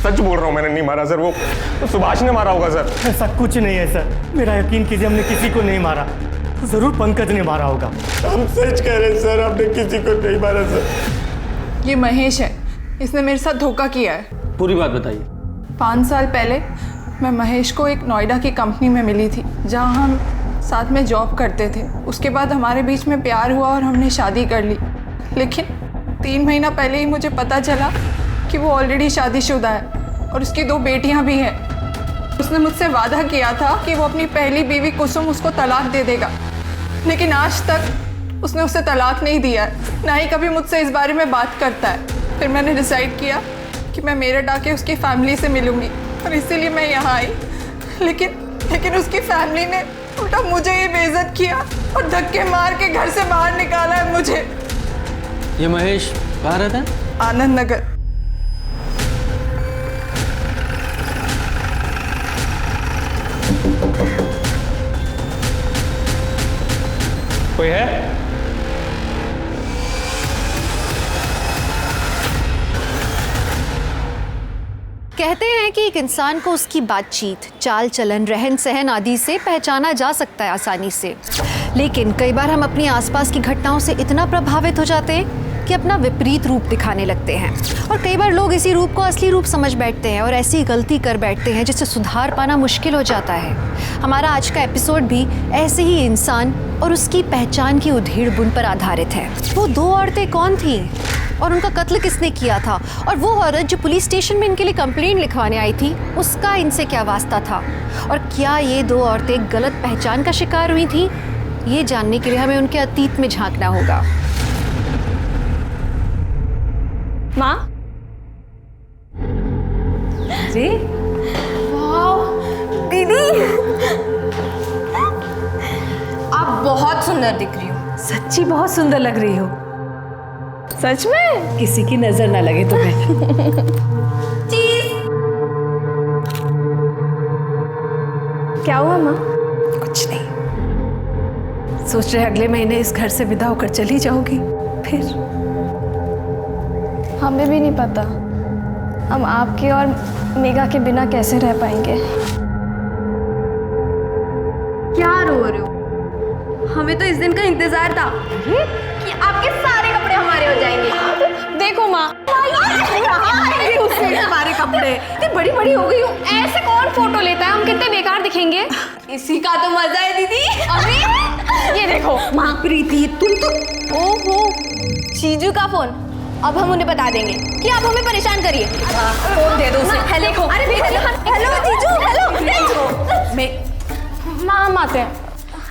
सच बोल रहा हूँ, मैंने नहीं मारा सर। वो सुभाष ने मारा होगा सर। ऐसा कुछ नहीं है सर, मेरा यकीन कीजिए, हमने किसी को नहीं मारा। जरूर पंकज ने मारा होगा। हम सच कह रहे हैं सर, हमने किसी को नहीं मारा सर। ये महेश है, इसने मेरे साथ धोखा किया है। पूरी बात बताइए। 5 साल पहले मैं महेश को एक नोएडा की कंपनी में मिली थी, जहां हम साथ में जॉब करते थे। उसके बाद हमारे बीच में प्यार हुआ और हमने शादी कर ली। लेकिन 3 महीना पहले ही मुझे पता चला कि वो ऑलरेडी शादीशुदा है और उसकी 2 बेटियां भी हैं। उसने मुझसे वादा किया था कि वो अपनी पहली बीवी कुसुम उसको तलाक दे देगा, लेकिन आज तक उसने उसे तलाक नहीं दिया है, ना ही कभी मुझसे इस बारे में बात करता है। फिर मैंने डिसाइड किया कि मैं मेरठ आके उसकी फैमिली से मिलूंगी और इसीलिए मैं यहाँ आई। लेकिन उसकी फैमिली ने उल्टा मुझे ही बेइज्जत किया और धक्के मार के घर से बाहर निकाला है मुझे। ये महेश कहाँ रहता है? आनंद नगर। कोई है? कहते हैं कि एक इंसान को उसकी बातचीत, चाल चलन, रहन सहन आदि से पहचाना जा सकता है आसानी से, लेकिन कई बार हम अपनी आसपास की घटनाओं से इतना प्रभावित हो जाते हैं कि अपना विपरीत रूप दिखाने लगते हैं। और कई बार लोग इसी रूप को असली रूप समझ बैठते हैं और ऐसी गलती कर बैठते हैं जिससे सुधार पाना मुश्किल हो जाता है। हमारा आज का एपिसोड भी ऐसे ही इंसान और उसकी पहचान की उधेड़-बुन पर आधारित है। वो 2 औरतें कौन थीं और उनका कत्ल किसने किया था, और वो औरत जो पुलिस स्टेशन में इनके लिए कंप्लेंट लिखवाने आई थी, उसका इनसे क्या वास्ता था, और क्या ये 2 औरतें गलत पहचान का शिकार हुई थी, ये जानने के लिए हमें उनके अतीत में झांकना होगा। माँ जी, वाह दीदी, आप बहुत सुंदर दिख रही हो। सच्ची बहुत सुंदर लग रही हो। सच में? किसी की नजर ना लगे तुम्हें। चीज। क्या हुआ माँ? कुछ नहीं, सोच रहे अगले महीने इस घर से विदा होकर चली जाओगी। फिर हमें भी नहीं पता हम आपके और मेघा के बिना कैसे रह पाएंगे। क्या रो रहे हो? हमें तो इस दिन का इंतजार था कि आपके सारे कपड़े हमारे हो जाएंगे। देखो माँ, हमारे कपड़े इतनी बड़ी बड़ी हो गई हो, ऐसे कौन फोटो लेता है? हम कितने बेकार दिखेंगे। इसी का तो मजा है दीदी। अभी ये देखो माँ, प्रीति तुम तो। ओहो, चीजू का फोन। अब हम उन्हें बता देंगे कि आप हमें परेशान करिए। फोन दे दो उसे। हेलो, हेलो जीजू, हेलो। माँ हम आते हैं।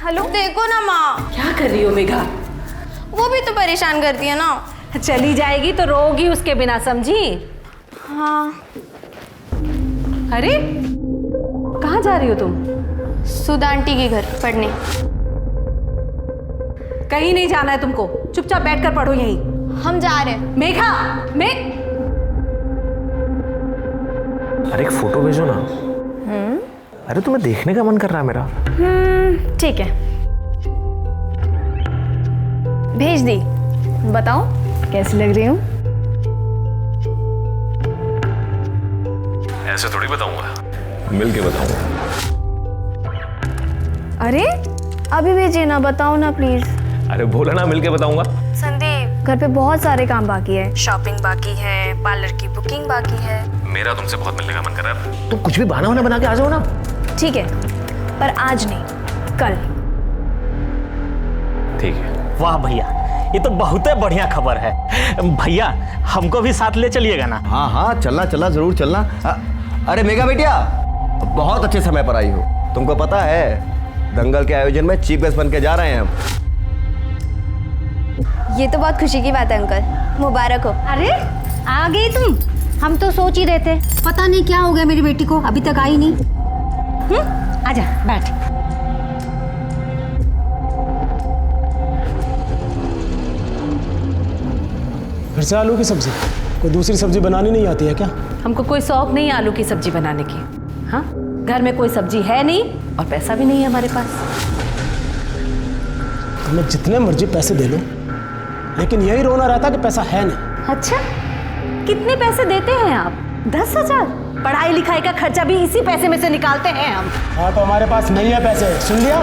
हेलो, देखो ना माँ। क्या कर रही हो मेघा? वो भी तो परेशान करती है ना। चली जाएगी तो रोगी उसके बिना, समझी? हाँ। अरे कहाँ जा रही हो तुम? सुधा आंटी के घर पढ़ने। कहीं नहीं जाना है तुमको, चुपचाप बैठकर पढ़ो यहीं। हम जा रहे हैं। मेघा, अरे एक फोटो भेजो ना। अरे तुम्हें देखने का मन कर रहा है मेरा। ठीक है, भेज दी। बताओ कैसी लग रही हूँ? ऐसे थोड़ी बताऊंगा, मिल के बताऊंगा। अरे अभी भेजिए ना, बताओ ना प्लीज। अरे बोला ना मिल के बताऊंगा। संदीप, घर पे बहुत सारे काम बाकी है। शॉपिंग बाकी है, पार्लर की बुकिंग बाकी है। मेरा तुमसे बहुत मिलने का मन कर रहा है। तुम कुछ भी बहाना होना बना के आ जाओ ना। ठीक है, पर आज नहीं, कल। ठीक है। वाह भैया, ये तो बहुत बढ़िया खबर है। भैया हमको भी साथ ले चलिएगा ना? हाँ हाँ, चलना चलना, जरूर चलना। अरे मेघा बेटिया, बहुत अच्छे समय पर आई हो। तुमको पता है दंगल के आयोजन में चीफ गेस्ट बन के जा रहे हैं हम। ये तो बहुत खुशी की बात है अंकल, मुबारक हो। अरे आ गई तुम? हम तो सोच ही रहे थे, पता नहीं क्या हो गया मेरी बेटी को, अभी तक आई नहीं। आजा बैठ। फिर से आलू की सब्जी? कोई दूसरी सब्जी बनानी नहीं आती है क्या? हमको कोई शौक नहीं आलू की सब्जी बनाने की। हाँ, घर में कोई सब्जी है नहीं और पैसा भी नहीं है हमारे पास। तुम्हें जितने मर्जी पैसे दे लो, लेकिन यही रोना रहता कि पैसा है नहीं। अच्छा, कितने पैसे देते हैं आप? 10,000? पढ़ाई लिखाई का खर्चा भी इसी पैसे में से निकालते हैं हम। हाँ तो हमारे पास नहीं है पैसे, सुन लिया?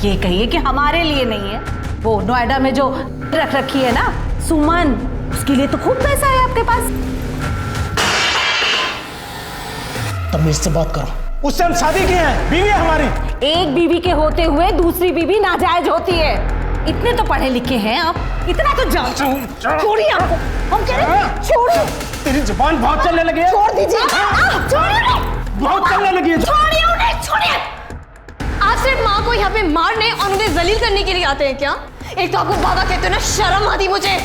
ये कहिए कि हमारे लिए नहीं है। वो नोएडा में जो रख रखी है ना सुमन, उसके लिए तो खूब पैसा है आपके पास। तमीज से बात करो, उससे हम शादी किए हैं, बीवी है हमारी। एक बीवी के होते हुए दूसरी बीवी नाजायज होती है। इतने तो पढ़े लिखे हैं आप, इतना तो जान। छोड़िए आपको, हम कह रहे हैं छोड़ो। तेरी जुबान बहुत चलने लगी है। छोड़ दीजिए, छोड़िए, बहुत चलने लगी है। छोड़िए उन्हें, छोड़िए। आप सिर्फ माँ को यहाँ पे मारने और उन्हें जलील करने के लिए आते हैं क्या? एक तो आपको बाबा कहते हो ना, शर्म आती मुझे।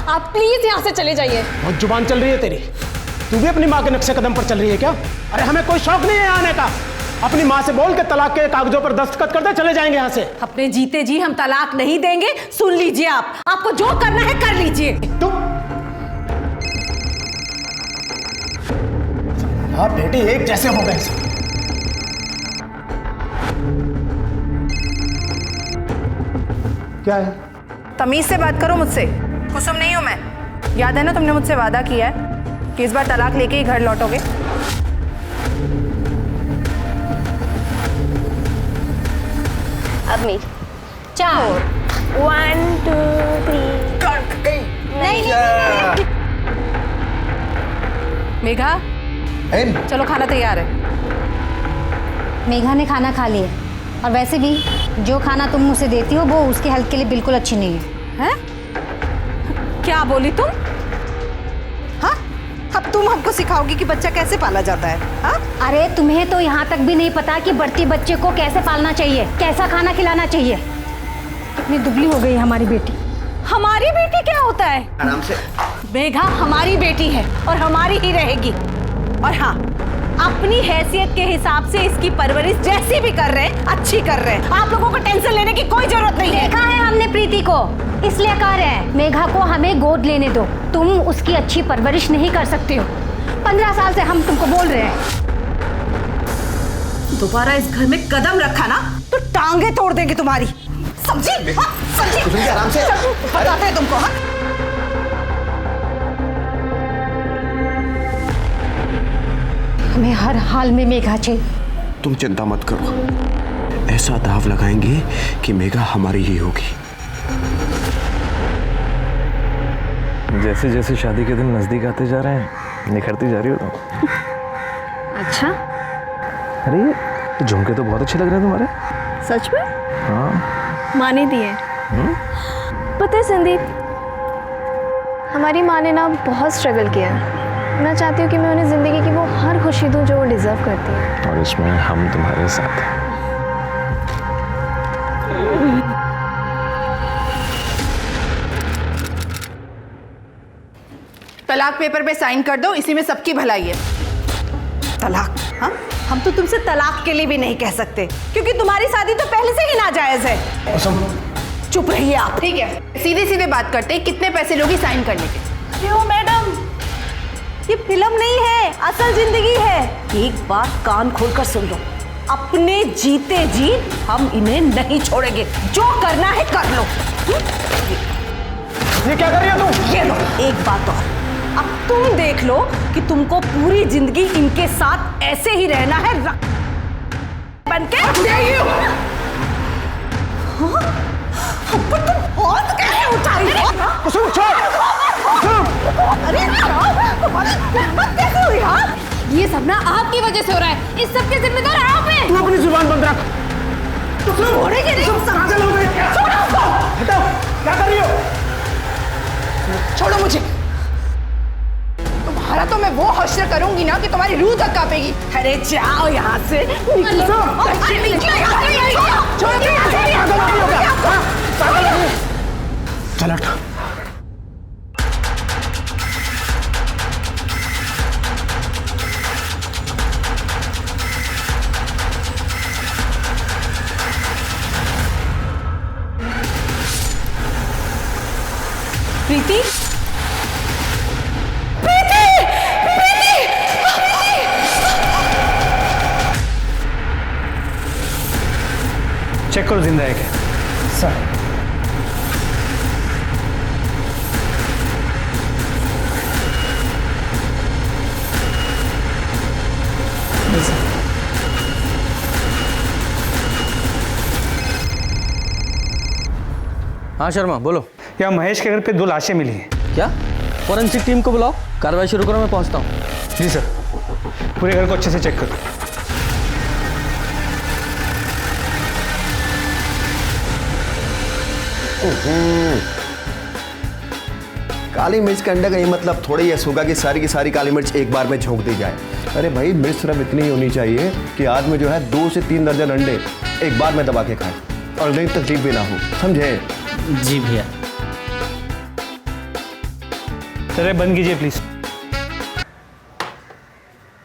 आप प्लीज यहाँ से चले जाइए। बहुत जुबान चल रही है तेरी। तू भी अपनी माँ के नक्शे कदम पर चल रही है क्या? अरे हमें कोई शौक नहीं है आने का। अपनी माँ से बोल के तलाक के कागजों पर दस्तखत कर दे, चले जाएंगे यहाँ से। अपने जीते जी हम तलाक नहीं देंगे। सुन लीजिए, आप आपको जो करना है कर लीजिए। तुम हाँ बेटी एक जैसे हो गए। क्या है? तमीज से बात करो मुझसे, कुसुम नहीं हूं मैं। याद है ना तुमने मुझसे वादा किया है कि इस बार तलाक लेके ही घर लौटोगे। अब मेरी 4 1 2 3 नहीं। मेघा, चलो खाना तैयार है। मेघा ने खाना खा लिया, और वैसे भी जो खाना तुम उसे देती हो वो उसके हेल्थ के लिए बिल्कुल अच्छी नहीं है। हैं? क्या बोली तुम? हाँ, अब तुम हमको सिखाओगी कि बच्चा कैसे पाला जाता है? हाँ? अरे तुम्हें तो यहाँ तक भी नहीं पता कि बढ़ती बच्चे को कैसे पालना चाहिए, कैसा खाना खिलाना चाहिए। कितनी दुबली हो गई हमारी बेटी। हमारी बेटी क्या होता है? आराम से। मेघा हमारी बेटी है और हमारी ही रहेगी। और हाँ, अपनी हैसियत के हिसाब से इसकी परवरिश जैसी भी कर रहे हैं, अच्छी कर रहे हैं। आप लोगों को टेंशन लेने की कोई जरूरत नहीं है। देखा है हमने प्रीति को, इसलिए कह रहे हैं मेघा को हमें गोद लेने दो। तुम उसकी अच्छी परवरिश नहीं कर सकते हो। 15 साल से हम तुमको बोल रहे हैं। दोबारा इस घर में कदम रखा ना तो टांगे तोड़ देंगे तुम्हारी। समझी? हाँ, समझी? आराम से। बताते हैं तुमको। हाँ? हमें हर हाल में मेघा चाहिए। तुम चिंता मत करो, ऐसा दाव लगाएंगे कि मेघा हमारी ही होगी। जैसे जैसे शादी के दिन नजदीक आते जा रहे हैं, निखरती जा रही हो तुम। अच्छा, अरे ये झुमके तो बहुत अच्छे लग रहे हैं तुम्हारे। सच में? हाँ। माँ ने दिए। पता है संदीप, हमारी माँ ने ना बहुत स्ट्रगल किया है। मैं चाहती हूँ कि मैं उन्हें जिंदगी की वो हर खुशी दूँ जो वो डिजर्व करती है। और इसमें हम तुम्हारे साथ हैं। तलाक पेपर पे साइन कर दो, इसी में सबकी भलाई है। तलाक? हाँ, हम तो तुमसे तलाक के लिए भी नहीं कह सकते, क्योंकि तुम्हारी शादी तो पहले से ही नाजायज है। चुप रहिए आप। ठीक है, सीधे सीधे बात करते हैं, कितने पैसे लोगी साइन करने के? क्यों मैडम, ये फिल्म नहीं है, असल जिंदगी है। एक बात कान खोलकर सुन लो, अपने जीते जी हम इन्हें नहीं छोड़ेंगे। जो करना है कर लो। ये क्या कर रही हो तुम? ये लो एक बात और, अब तुम देख लो कि तुमको पूरी जिंदगी इनके साथ ऐसे ही रहना है बनके। तुम हाथ कैसे उठाई हो? कुसुम छोड़। अरे तुम्हारी हिम्मत कैसे हुई? हाँ, ये सब ना आपकी वजह से हो रहा है। इस सब के जिम्मेदार आप हैं। तू अपनी जुबान बंद रख। छोड़ेंगे नहीं। छोड़ो उसको। हटाओ, क्या कर रही हो? छोड़ो मुझे। तुम्हारा तो मैं वो हश्र करूंगी ना कि तुम्हारी रूह तक कांपेगी। अरे जाओ यहाँ से। चल हट। प्रीति, चेक करो जिंदा है क्या? सर हाँ शर्मा बोलो। यहाँ महेश के घर पे 2 लाशें मिली हैं। क्या? फॉरेंसिक टीम को बुलाओ, कार्रवाई शुरू करो, मैं पहुंचता हूँ। जी सर, पूरे घर को अच्छे से चेक करो। काली मिर्च के अंडे का ये मतलब थोड़ा ही ऐसा होगा कि सारी काली मिर्च एक बार में झोंक दी जाए। अरे भाई, मिर्च सिर्फ इतनी ही होनी चाहिए कि आदमी जो है 2 से 3 दर्जन अंडे एक बार में दबा के खाए और नहीं तकलीफ भी ना हो, समझे? जी भैया। सर बंद कीजिए प्लीज।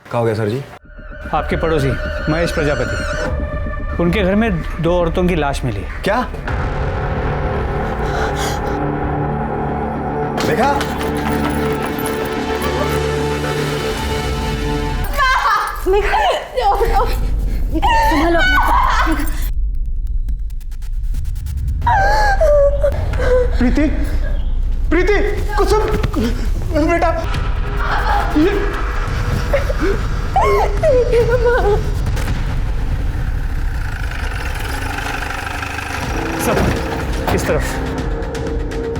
क्या हो गया सर जी? आपके पड़ोसी महेश प्रजापति, उनके घर में 2 औरतों की लाश मिली है। क्या देखा? संभालो प्रीति, प्रीति, कुसुम, बेटा। सर इस तरफ।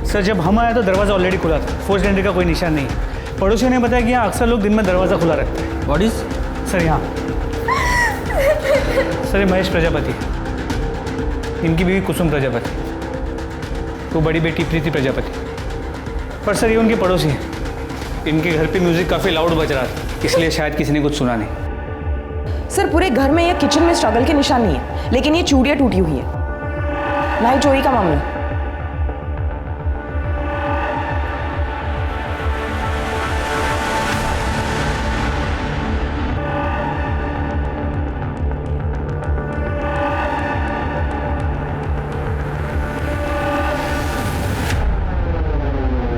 सर जब हम आए तो दरवाजा ऑलरेडी खुला था, फोर्स्ड एंट्री का कोई निशान नहीं है। पड़ोसियों ने बताया कि यहाँ अक्सर लोग दिन में दरवाजा खुला रखते हैं। What is? सर यहाँ सर ये महेश प्रजापति, इनकी बीवी कुसुम प्रजापति, वो बड़ी बेटी प्रीति प्रजापति। पर सर ये उनके पड़ोसी हैं। इनके घर पे म्यूजिक काफ़ी लाउड बज रहा था, इसलिए शायद किसी ने कुछ सुना नहीं। सर पूरे घर में या किचन में स्ट्रगल के निशान नहीं है, लेकिन ये चूड़ियाँ टूटी हुई है, ना ही चोरी का मामला।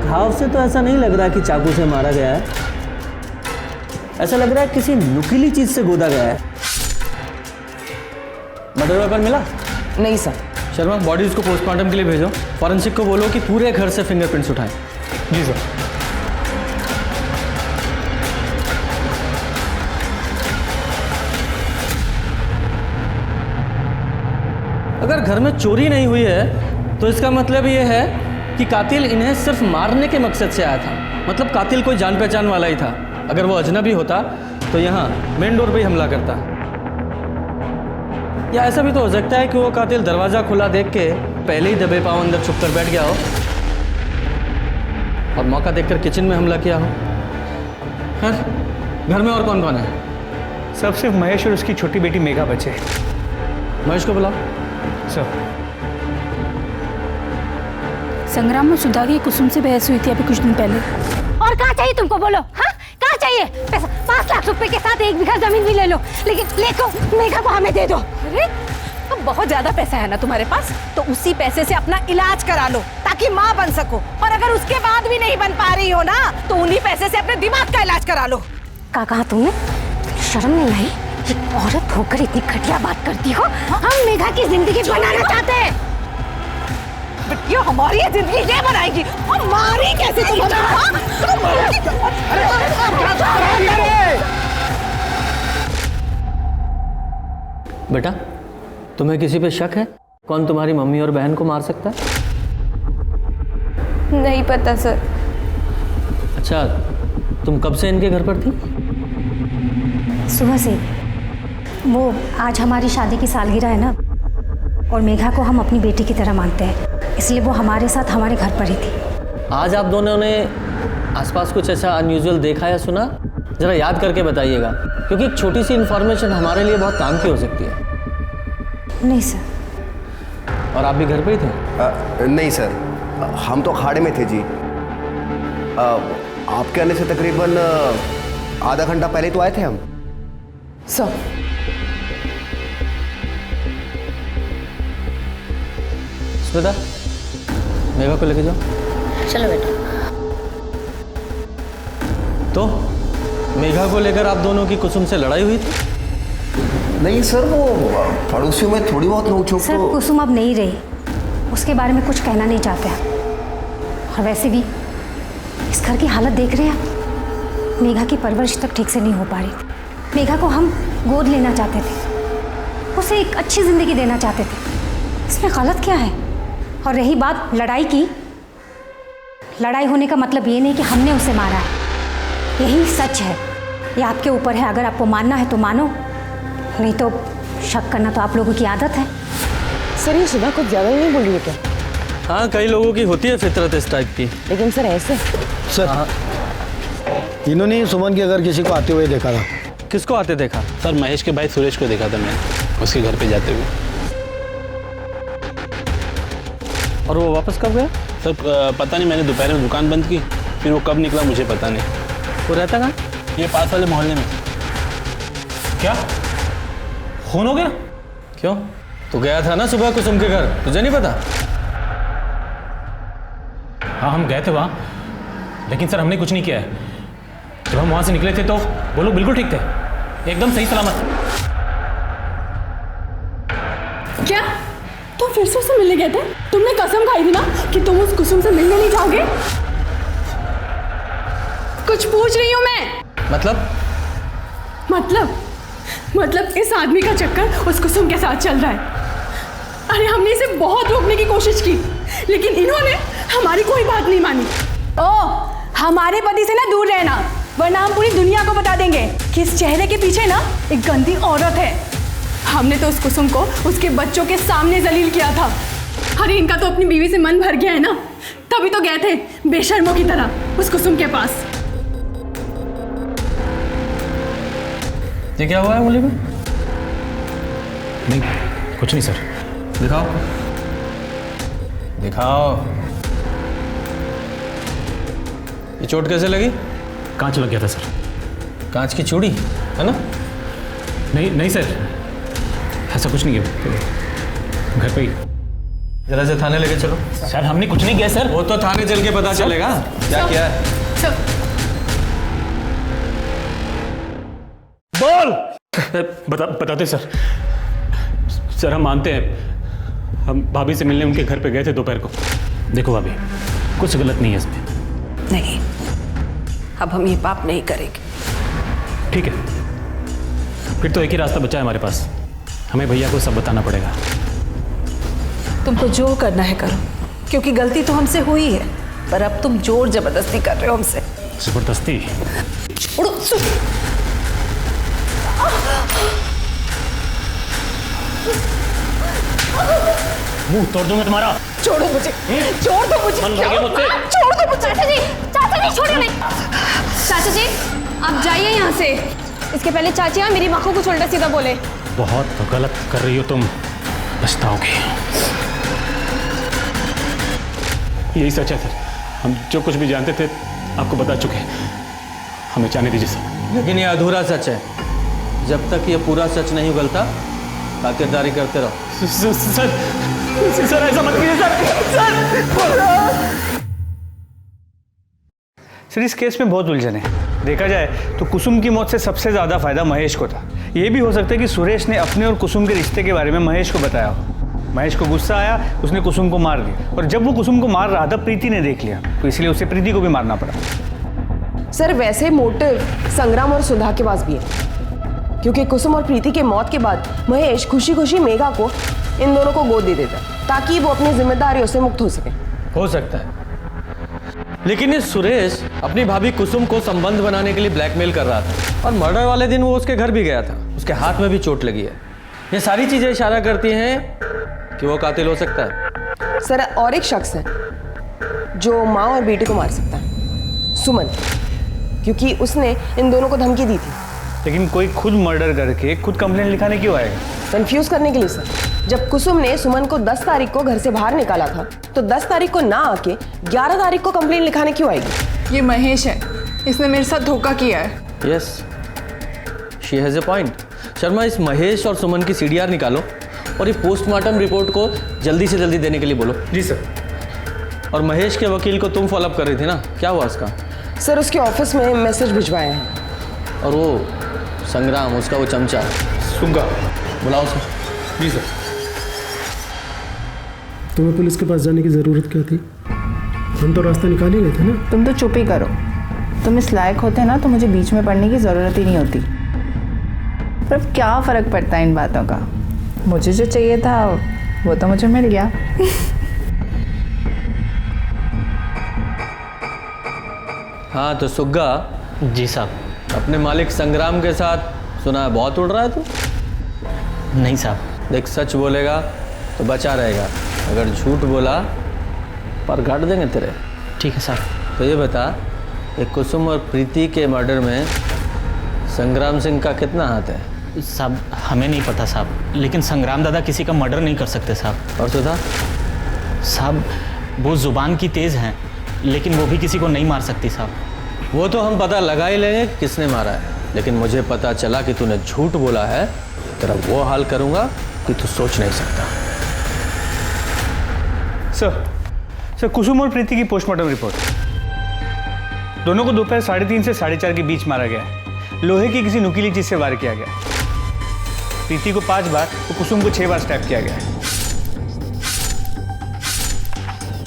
घाव से तो ऐसा नहीं लग रहा कि चाकू से मारा गया है, ऐसा लग रहा है किसी नुकीली चीज से गोदा गया है। मर्डर वेपन मिला? नहीं सर। शर्मा बॉडीज को पोस्टमार्टम के लिए भेजो, फॉरेंसिक को बोलो कि पूरे घर से फिंगरप्रिंट्स उठाएं। जी सर। अगर घर में चोरी नहीं हुई है तो इसका मतलब ये है कि कातिल इन्हें सिर्फ मारने के मकसद से आया था। मतलब कातिल कोई जान पहचान वाला ही था। अगर वो अजनबी होता तो यहाँ मेन डोर पे ही हमला करता। या ऐसा भी तो हो सकता है कि वो कातिल दरवाज़ा खुला देख के पहले ही दबे पाँव अंदर छुप कर बैठ गया हो और मौका देखकर किचन में हमला किया हो। खैर घर में और कौन कौन है? सब सिर्फ महेश और उसकी छोटी बेटी मेघा बचे। महेश को बुलाओ। सर संग्राम और सुधा की कुसुम से बहस हुई थी अभी कुछ दिन पहले। और कहाँ चाहिए तुमको, बोलो। हाँ कहाँ चाहिए पैसा? 5 लाख रुपए के साथ 1 बीघा जमीन भी ले लो, लेकिन लेको मेघा को हमें दे दो। अरे अब बहुत ज्यादा पैसा है ना तुम्हारे पास, तो उसी पैसे से अपना इलाज करा लो ताकि माँ बन सको। और अगर उसके बाद भी नहीं बन पा रही हो ना तो उन्हीं पैसे से अपने दिमाग का इलाज करा लो। क्या कहा तुमने? शर्म नहीं आई? एक औरत होकर इतनी घटिया बात करती हो। हम मेघा की जिंदगी बनाना चाहते हैं। ये हमारी जिंदगी ये बनाएगी और मारी कैसे तुम बेटा तुम्हें किसी पे शक है? कौन तुम्हारी मम्मी और बहन को मार सकता है? नहीं पता सर। अच्छा तुम कब से इनके घर पर थी? सुबह से। वो आज हमारी शादी की सालगिरह है ना, और मेघा को हम अपनी बेटी की तरह मानते हैं, इसलिए वो हमारे साथ हमारे घर पर ही थी। आज आप दोनों ने आसपास कुछ ऐसा अनयूजुअल देखा या सुना? जरा याद करके बताइएगा, क्योंकि एक छोटी सी इन्फॉर्मेशन हमारे लिए बहुत काम की हो सकती है। नहीं सर। और आप भी घर पे ही थे? नहीं सर, हम तो अखाड़े में थे जी। आपके आने से तकरीबन आधा घंटा पहले तो आए थे हम। सर स्मिता मेघा को लेके जाओ। चलो बेटा। तो मेघा को लेकर आप दोनों की कुसुम से लड़ाई हुई थी? नहीं सर, वो पड़ोसियों में थोड़ी बहुत नोक-झोंक सर तो। कुसुम अब नहीं रही, उसके बारे में कुछ कहना नहीं चाहते हैं। और वैसे भी इस घर की हालत देख रहे हैं आप, मेघा की परवरिश तक ठीक से नहीं हो पा रही थी। मेघा को हम गोद लेना चाहते थे, उसे एक अच्छी जिंदगी देना चाहते थे। इसमें गलत क्या है? और रही बात लड़ाई की, लड़ाई होने का मतलब ये नहीं कि हमने उसे मारा है, यही सच है। ये आपके ऊपर है, अगर आपको मानना है तो मानो, नहीं तो शक करना तो आप लोगों की आदत है। सर ये सुधा कुछ ज़्यादा ही नहीं बोल रही है क्या? हाँ, कई लोगों की होती है फितरत इस टाइप की। लेकिन सर ऐसे सर इन्होंने सुमन के घर किसी को आते हुए देखा था। किसको आते देखा? सर महेश के भाई सुरेश को देखा था मैंने उसके घर पे जाते हुए। और वो वापस कब गया? सर पता नहीं, मैंने दोपहर में दुकान बंद की, फिर वो कब निकला मुझे पता नहीं। वो रहता कहाँ? ये पास वाले मोहल्ले में। क्या खून हो गया? क्यों? तो गया था ना सुबह कुसुम के घर, तुझे नहीं पता? हाँ हम गए थे वहाँ, लेकिन सर हमने कुछ नहीं किया है। जब हम वहाँ से निकले थे तो वो लोग बिल्कुल ठीक थे, एकदम सही सलामत। क्या तुम फिर से उससे मिलने गए थे? तुमने कसम खाई थी ना कि तुम उस कुसुम से मिलने नहीं जाओगे। कुछ पूछ रही हूँ मैं। मतलब इस आदमी का चक्कर उस कुसुम के साथ चल रहा है। अरे हमने इसे बहुत रोकने की कोशिश की, लेकिन इन्होंने हमारी कोई बात नहीं मानी। हमारे पति से ना दूर रहना, वरना हम पूरी दुनिया को बता देंगे कि इस चेहरे के पीछे ना एक गंदी औरत है। हमने तो उस कुसुम को उसके बच्चों के सामने जलील किया था। अरे इनका तो अपनी बीवी से मन भर गया है ना, तभी तो गए थे बेशर्मों की तरह उस कुसुम के पास। ये क्या हुआ है मुली में? नहीं कुछ नहीं सर। दिखाओ दिखाओ। ये चोट कैसे लगी? कांच लग गया था सर। कांच की चूड़ी है ना? नहीं सर, ऐसा कुछ नहीं है, घर पे ही। जरा से थाने लेके चलो। सर हमने कुछ नहीं किया सर। वो तो थाने चल के पता चलेगा क्या किया है। बोल। बताते सर। सर हम मानते हैं, हम भाभी से मिलने उनके घर पे गए थे दोपहर को। देखो भाभी, कुछ गलत नहीं है इसमें। नहीं, अब हम ये पाप नहीं करेंगे। ठीक है, फिर तो एक ही रास्ता बचा है हमारे पास, हमें भैया को सब बताना पड़ेगा। तुमको जो करना है करो, क्योंकि गलती तो हमसे हुई है, पर अब तुम जोर जबरदस्ती कर रहे हो हमसे। जबरदस्ती? छोड़ो। मुंह तोड़ दूंगा तुम्हारा। छोड़ो मुझे, छोड़ दो मुझे, छोड़ दो मुझे। चाचा जी छोड़ो नहीं। चाचा जी आप जाइए यहाँ से। इसके पहले चाची मेरी माँ को कुछ उल्टा सीधा बोले। बहुत गलत कर रही हो तुम, पछताओगी। यही सच है सर, हम जो कुछ भी जानते थे आपको बता चुके हैं, हमें जाने दीजिए सर। लेकिन ये अधूरा सच है, जब तक ये पूरा सच नहीं उगलता खातिरदारी करते रहो। सर ऐसा मत कीजिए सर। इस केस में बहुत उलझन है। देखा जाए तो कुसुम की मौत से सबसे ज़्यादा फायदा महेश को था। ये भी हो सकता है कि सुरेश ने अपने और कुसुम के रिश्ते के बारे में महेश को बताया हो। महेश को गुस्सा आया, उसने कुसुम को मार दिया, और जब वो कुसुम को मार रहा था प्रीति ने देख लिया, तो इसलिए उसे प्रीति को भी मारना पड़ा। सर वैसे मोटिव संग्राम और सुधा के पास भी है, क्योंकि कुसुम और प्रीति के मौत के बाद महेश खुशी खुशी मेघा को इन दोनों को गोद दे देता ताकि वो अपनी जिम्मेदारियों से मुक्त हो सके। हो सकता है, लेकिन ये सुरेश अपनी भाभी कुसुम को संबंध बनाने के लिए ब्लैकमेल कर रहा था, और मर्डर वाले दिन वो उसके घर भी गया था, उसके हाथ में भी चोट लगी है। ये सारी चीजें इशारा करती हैं कि वो कातिल हो सकता है। सर और एक शख्स है जो माँ और बेटे को मार सकता है, सुमन, क्योंकि उसने इन दोनों को धमकी दी थी। लेकिन कोई खुद मर्डर करके खुद कंप्लेंट लिखाने क्यों आएगा? कंफ्यूज करने के लिए सर। जब कुसुम ने सुमन को 10 तारीख को घर से बाहर निकाला था, तो 10 तारीख को ना आके 11 तारीख को कंप्लेंट लिखाने क्यों आएगी? ये महेश है, इसने मेरे साथ धोखा किया है। Yes, she has a point. Sharma, इस महेश और सुमन की सीडीआर निकालो और ये पोस्टमार्टम रिपोर्ट को जल्दी से जल्दी देने के लिए बोलो। जी सर। और महेश के वकील को तुम फॉलोअप कर रही थी ना, क्या हुआ उसका? सर उसके ऑफिस में मैसेज भिजवाए हैं। और वो संग्राम, उसका वो चमचा सुगा, बुलाओ उसे। जी सर। तुम्हें पुलिस के पास जाने की ज़रूरत क्या थी? हम तो रास्ता निकाल ही रहे थे ना। तुम तो चुप ही करो। तुम इस लायक होते ना तो मुझे बीच में पढ़ने की ज़रूरत ही नहीं होती। पर अब क्या फ़र्क पड़ता है इन बातों का? मुझे जो चाहिए था वो तो मुझे मिल गया। हाँ तो सुग्गा। जी साहब। अपने मालिक संग्राम के साथ सुना है बहुत उड़ रहा है तू? नहीं साहब। देख, सच बोलेगा तो बचा रहेगा, अगर झूठ बोला पर काट देंगे तेरे। ठीक है साहब। तो ये बता, एक कुसुम और प्रीति के मर्डर में संग्राम सिंह का कितना हाथ है? साहब हमें नहीं पता साहब, लेकिन संग्राम दादा किसी का मर्डर नहीं कर सकते साहब। और सुधा? साहब वो जुबान की तेज़ हैं, लेकिन वो भी किसी को नहीं मार सकती साहब। वो तो हम पता लगा ही लेंगे किसने मारा है, लेकिन मुझे पता चला कि तूने झूठ बोला है, तेरा वो हाल करूंगा कि तू सोच नहीं सकता। सर कुसुम और प्रीति की पोस्टमार्टम रिपोर्ट। दोनों को दोपहर 3:30 से 4:30 के बीच मारा गया है। लोहे की किसी नुकीली चीज से वार किया गया। प्रीति को 5 बार तो कुसुम को 6 बार स्टैप किया गया है।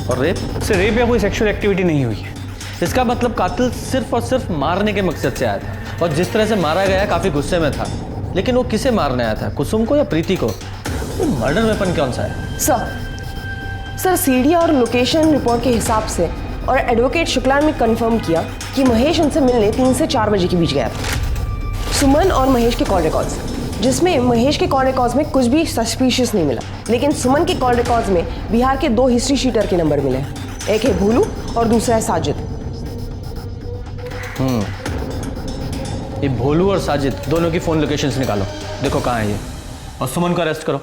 और रेप? सर रेप या कोई सेक्सुअल एक्टिविटी नहीं हुई है। इसका मतलब कातिल सिर्फ और सिर्फ मारने के मकसद से आया था, और जिस तरह से मारा गया काफी गुस्से में था। लेकिन वो किसे मारने आया था, कुसुम को या प्रीति को? तो मर्डर वेपन कौन सा है? सर सीडी और लोकेशन रिपोर्ट के हिसाब से और एडवोकेट शुक्ला ने कंफर्म किया कि महेश उनसे मिलने 3 से 4 बजे के बीच गया था। सुमन और महेश के कॉल रिकॉर्ड्स, जिसमें महेश के कॉल रिकॉर्ड्स में कुछ भी सस्पिशियस नहीं मिला, लेकिन सुमन के कॉल रिकॉर्ड्स में बिहार के 2 हिस्ट्री शीटर के नंबर मिले हैं। एक है भोलू और दूसरा है साजिद। ये भोलू और साजिद दोनों की फोन लोकेशंस निकालो, देखो कहाँ है ये, और सुमन को अरेस्ट करो।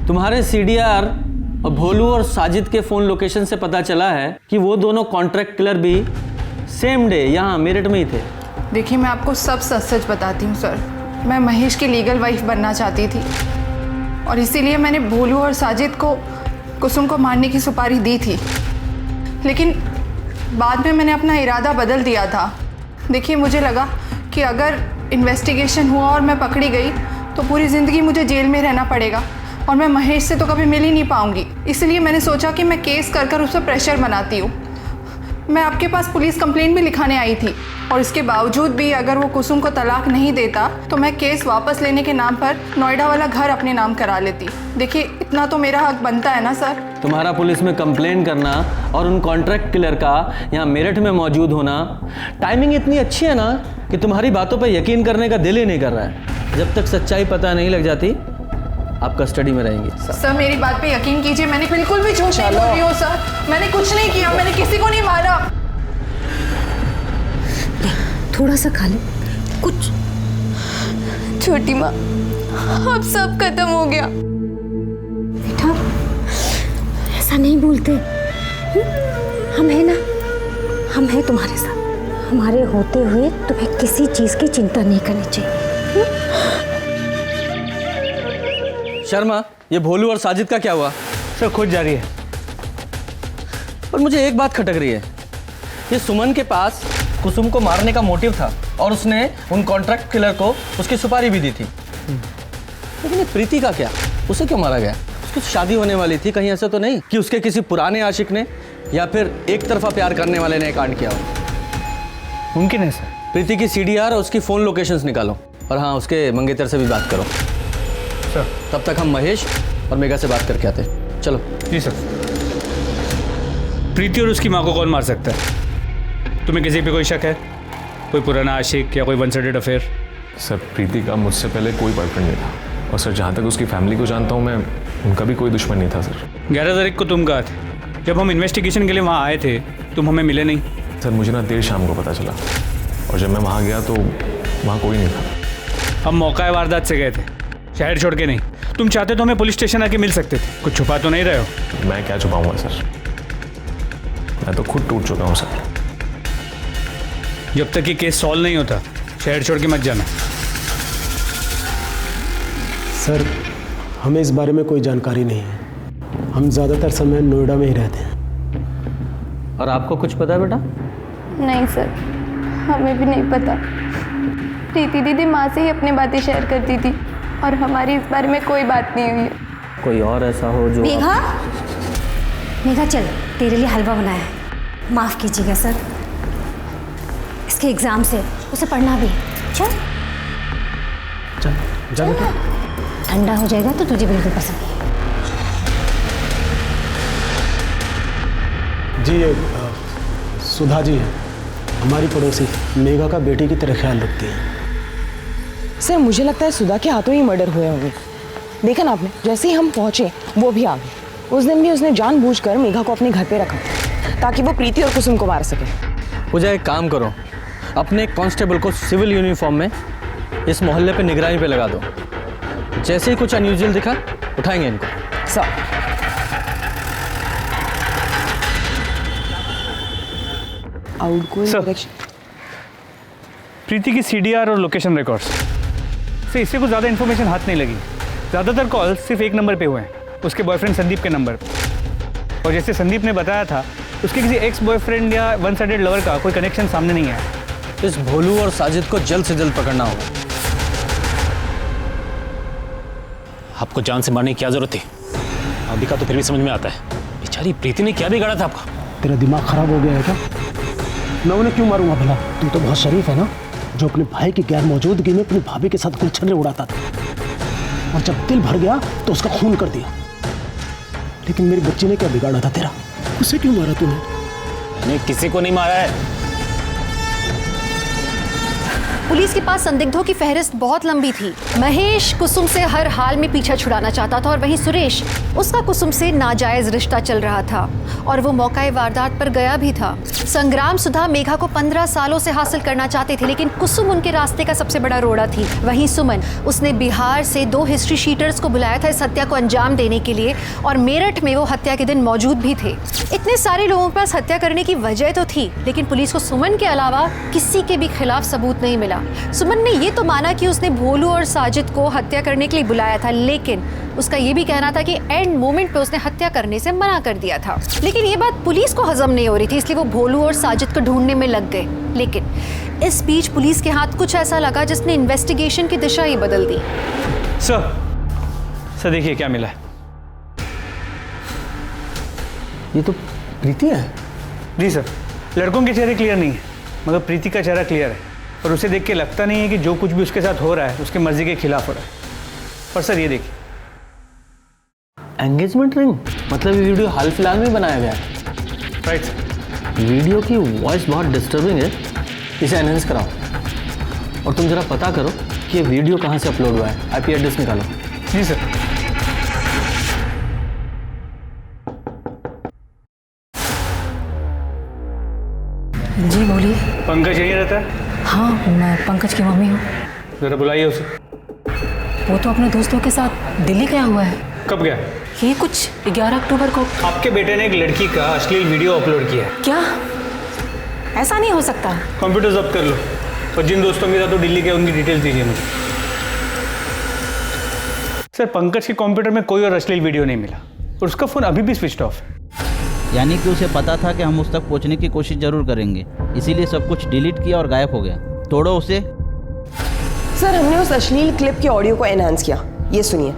तुम्हारे सीडीआर और भोलू और साजिद के फ़ोन लोकेशन से पता चला है कि वो दोनों कॉन्ट्रैक्ट किलर भी सेम डे यहाँ मेरठ में ही थे। देखिए मैं आपको सब सच सच बताती हूँ सर। मैं महेश की लीगल वाइफ बनना चाहती थी, और इसीलिए मैंने भोलू और साजिद को कुसुम को मारने की सुपारी दी थी, लेकिन बाद में मैंने अपना इरादा बदल दिया था। देखिए मुझे लगा कि अगर इन्वेस्टिगेशन हुआ और मैं पकड़ी गई तो पूरी ज़िंदगी मुझे जेल में रहना पड़ेगा, और मैं महेश से तो कभी मिल ही नहीं पाऊंगी। इसलिए मैंने सोचा कि मैं केस कर कर उस पर प्रेशर बनाती हूँ। मैं आपके पास पुलिस कंप्लेंट भी लिखाने आई थी, और इसके बावजूद भी अगर वो कुसुम को तलाक नहीं देता तो मैं केस वापस लेने के नाम पर नोएडा वाला घर अपने नाम करा लेती। देखिए इतना तो मेरा हक बनता है ना सर। तुम्हारा पुलिस में कंप्लेंट करना और उन कॉन्ट्रैक्ट किलर का यहाँ मेरठ में मौजूद होना, टाइमिंग इतनी अच्छी है ना कि तुम्हारी बातों पर यकीन करने का दिल ही नहीं कर रहा है। जब तक सच्चाई पता नहीं लग जाती आप कस्टडी में रहेंगी। सर मेरी बात पे यकीन कीजिए, मैंने बिल्कुल भी झूठ नहीं बोल रही हूँ सर। मैंने कुछ नहीं किया, मैंने किसी को नहीं मारा। थोड़ा सा खा ले कुछ। छोटी माँ अब सब खत्म हो गया। बेटा ऐसा नहीं बोलते, हम है ना, हम है तुम्हारे साथ। हमारे होते हुए तुम्हें किसी चीज की चिंता नहीं करनी चाहिए। शर्मा, ये भोलू और साजिद का क्या हुआ? सर खोज जारी है। पर मुझे एक बात खटक रही है, ये सुमन के पास कुसुम को मारने का मोटिव था और उसने उन कॉन्ट्रैक्ट किलर को उसकी सुपारी भी दी थी, लेकिन ये प्रीति का क्या? उसे क्यों मारा गया? उसकी शादी होने वाली थी, कहीं ऐसा तो नहीं कि उसके किसी पुराने आशिक ने या फिर एक तरफा प्यार करने वाले ने कांड किया हो? मुमकिन है सर। प्रीति की सीडीआर और उसकी फ़ोन लोकेशंस निकालो, और हाँ उसके मंगेतर से भी बात करो सर। तब तक हम महेश और मेघा से बात करके आते। चलो। जी सर। प्रीति और उसकी माँ को कौन मार सकता है? तुम्हें किसी पे कोई शक है? कोई पुराना आशिक या कोई वन साइडेड अफेयर? सर प्रीति का मुझसे पहले कोई बॉयफ्रेंड नहीं था, और सर जहाँ तक उसकी फैमिली को जानता हूँ मैं, उनका भी कोई दुश्मन नहीं था सर। 11 तारीख को तुम कहाँ थे? जब हम इन्वेस्टिगेशन के लिए वहाँ आए थे तुम हमें मिले नहीं। सर मुझे ना देर शाम को पता चला, और जब मैं वहाँ गया तो वहाँ कोई नहीं था। हम मौका वारदात से गए थे, शहर छोड़ के नहीं। तुम चाहते तो हमें पुलिस स्टेशन आके मिल सकते थे। कुछ छुपा तो नहीं रहे हो? मैं क्या छुपाऊंगा सर, मैं तो खुद टूट चुका हूँ सर। जब तक ये केस सॉल्व नहीं होता शहर छोड़ के मत जाना। सर हमें इस बारे में कोई जानकारी नहीं है। हम ज़्यादातर समय नोएडा में ही रहते हैं। और आपको कुछ पता है बेटा? नहीं सर, हमें भी नहीं पता। प्रीति दीदी माँ से ही अपनी बातें शेयर करती थी, और हमारी इस बारे में कोई बात नहीं हुई है। कोई और ऐसा हो जो मेघा मेघा चल, तेरे लिए हलवा बनाया है। माफ़ कीजिएगा सर, इसके एग्ज़ाम से उसे पढ़ना भी है। चल चल जा बेटा। ठंडा हो जाएगा तो तुझे बिल्कुल पसंद नहीं। जी ये सुधा जी है, हमारी पड़ोसी, मेघा का बेटी की तरह ख्याल रखती है। सर मुझे लगता है सुधा के हाथों ही मर्डर हुए होंगे। देखा ना आपने, जैसे ही हम पहुंचे वो भी आ गई। उस दिन भी उसने जानबूझकर मेघा को अपने घर पे रखा ताकि वो प्रीति और कुसुम को मार सके। पूजा एक काम करो, अपने कांस्टेबल को सिविल यूनिफॉर्म में इस मोहल्ले पे निगरानी पे लगा दो। जैसे ही कुछ अनयूजुअल दिखा उठाएंगे इनको। सर प्रीति की CDR और लोकेशन रिकॉर्ड्स से इससे कुछ ज़्यादा इन्फॉर्मेशन हाथ नहीं लगी। ज़्यादातर कॉल सिर्फ एक नंबर पे हुए हैं, उसके बॉयफ्रेंड संदीप के नंबर पे। और जैसे संदीप ने बताया था, उसके किसी एक्स बॉयफ्रेंड या वन साइडेड लवर का कोई कनेक्शन सामने नहीं आया। इस भोलू और साजिद को जल्द से जल्द पकड़ना होगा। आपको जान से मारने की क्या जरूरत थी? अभी का तो फिर भी समझ में आता है, बेचारी प्रीति ने क्या बिगाड़ा था आपका? तेरा दिमाग खराब हो गया है क्या? मैं उन्हें क्यों मारूंगा भला? तू तो बहुत शरीफ है ना, जो अपने भाई की गैर मौजूदगी में अपनी भाभी के साथ गुलछर्रे उड़ाता था, और जब दिल भर गया तो उसका खून कर दिया। लेकिन मेरी बच्ची ने क्या बिगाड़ा था तेरा? उसे क्यों मारा तूने? मैंने किसी को नहीं मारा है। पुलिस के पास संदिग्धों की फहरिस्त बहुत लंबी थी। महेश कुसुम से हर हाल में पीछा छुड़ाना चाहता था और वहीं सुरेश, उसका कुसुम से नाजायज रिश्ता चल रहा था और वो मौकाए वारदात पर गया भी था। संग्राम सुधा मेघा को 15 सालों से हासिल करना चाहते थे, लेकिन कुसुम उनके रास्ते का सबसे बड़ा रोड़ा थी। वहीं सुमन, उसने बिहार से 2 हिस्ट्री शीटर्स को बुलाया था इस हत्या को अंजाम देने के लिए, और मेरठ में वो हत्या के दिन मौजूद भी थे। इतने सारे लोगों के पास हत्या करने की वजह तो थी, लेकिन पुलिस को सुमन के अलावा किसी के भी खिलाफ सबूत नहीं मिला। सुमन ने ये तो माना कि उसने भोलू और साजिद को हत्या करने के लिए बुलाया था, लेकिन उसका ये भी कहना था कि एंड मोमेंट पे उसने हत्या करने से मना कर दिया था। लेकिन ये बात पुलिस को हजम नहीं हो रही थी, इसलिए वो भोलू और साजिद को ढूंढने में लग गए। लेकिन इस बीच पुलिस के हाथ कुछ ऐसा लगा जिसने इन्वेस्टिगेशन की दिशा ही बदल दी। सर देखिए क्या मिला है। ये तो प्रीति है। जी सर, लड़कों के चेहरे क्लियर नहीं है, मगर प्रीति का चेहरा क्लियर है, और उसे देख के लगता नहीं है कि जो कुछ भी उसके साथ हो रहा है उसके मर्जी के खिलाफ हो रहा है। और सर ये देखिए, एंगेजमेंट रिंग, मतलब ये वीडियो हाल फिलहाल में बनाया गया है। Right sir. वीडियो की वॉइस बहुत डिस्टर्बिंग है, इसे एनहेंस कराओ। और तुम जरा पता करो कि ये वीडियो कहाँ से अपलोड हुआ है, IP एड्रेस निकालो। जी सर। जी बोलिए। पंकज यहीं रहता है? हाँ, मैं पंकज की मम्मी हूँ। जरा बुलाइए उसे। वो तो अपने दोस्तों के साथ दिल्ली गया हुआ है। कब गया? ये कुछ 11 अक्टूबर को। आपके बेटे ने एक लड़की का अश्लील वीडियो अपलोड किया है। क्या? ऐसा नहीं हो सकता। कंप्यूटर जब्त कर लो, और जिन दोस्तों के साथ तो दिल्ली के उनकी डिटेल्स दीजिए मुझे। सर, पंकज के कंप्यूटर में कोई और अश्लील वीडियो नहीं मिला, और उसका फ़ोन अभी भी स्विच ऑफ है। यानी कि उसे पता था कि हम उस तक पहुंचने की कोशिश जरूर करेंगे, इसीलिए सब कुछ डिलीट किया और गायब हो गया। तोड़ो उसे। सर, हमने उस अश्लील क्लिप के ऑडियो को एनहांस किया, ये सुनिए।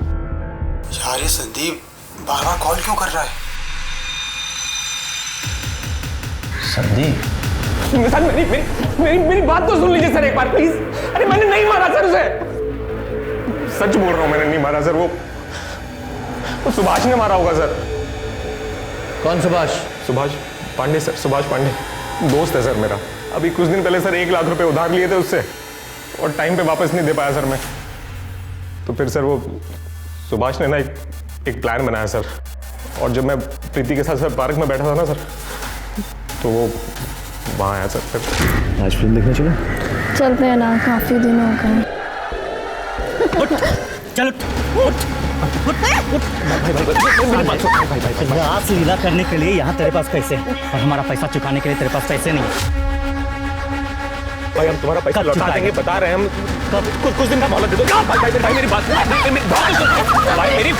यार ये संदीप बार बार कॉल क्यों कर रहा है? संदीप सर, मेरी बात तो सुन लीजिए सर एक बार प्लीज। अरे मैंने नहीं मारा सर उसे, सच बोल रहा हूँ, मैंने नहीं मारा सर। वो सुभाष ने मारा होगा सर। कौन सुभाष? सुभाष पांडे सर, सुभाष पांडे दोस्त है सर मेरा। अभी कुछ दिन पहले सर 1 लाख रुपए उधार लिए थे उससे, और टाइम पे वापस नहीं दे पाया सर मैं। तो फिर सर वो सुभाष ने ना एक प्लान बनाया सर, और जब मैं प्रीति के साथ सर पार्क में बैठा था ना सर, तो वो वहाँ आया सर। फिर आज फिल्म देखने चलो। चलते हैं ना, काफी दिन हो गए। चलो रास लीला करने के लिए यहाँ तेरे पास पैसे हैं, और हमारा पैसा चुकाने के लिए तेरे पास पैसे नहीं है। भाई हम तुम्हारा पैसा लौटा देंगे, बता रहे हैं हम। कुछ दिन का मोहलत दे दो। भाई मेरी बात भाई मेरी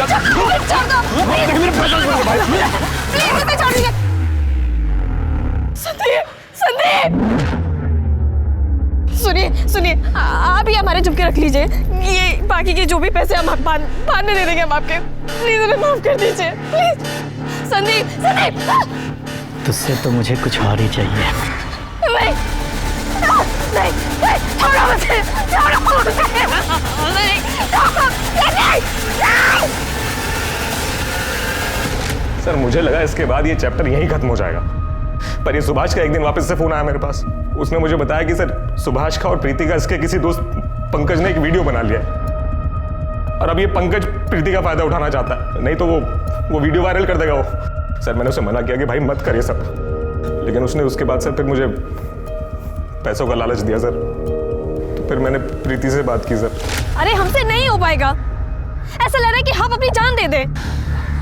सुनिए, आप ही हमारे चुपके रख लीजिए। ये बाकी के जो भी पैसे हम बांधने दे देंगे हम आपके। प्लीज उन्हें माफ कर दीजिए, प्लीज। संदीप संदीप तुझसे तो मुझे कुछ और ही चाहिए। नहीं नहीं नहीं छोड़ो मुझे, छोड़ो मुझे, नहीं छोड़ो, नहीं। सर मुझे लगा इसके बाद ये चैप्टर यहीं खत्म हो जाएगा, पर ये सुभाष का एक दिन वापस से फोन आया मेरे पास। उसने मुझे बताया कि सर सुभाष का और प्रीति का इसके किसी दोस्त पंकज ने एक वीडियो बना लिया है और अब ये पंकज प्रीति का फायदा उठाना चाहता है, नहीं तो वो वीडियो वायरल कर देगा वो। सर मैंने उसे मना किया कि भाई मत करिए सब, लेकिन उसने उसके बाद सर फिर मुझे पैसों का लालच दिया सर, तो फिर मैंने प्रीति से बात की सर। अरे हमसे नहीं हो पाएगा, ऐसा लग रहा है कि हम अपनी जान दे दे।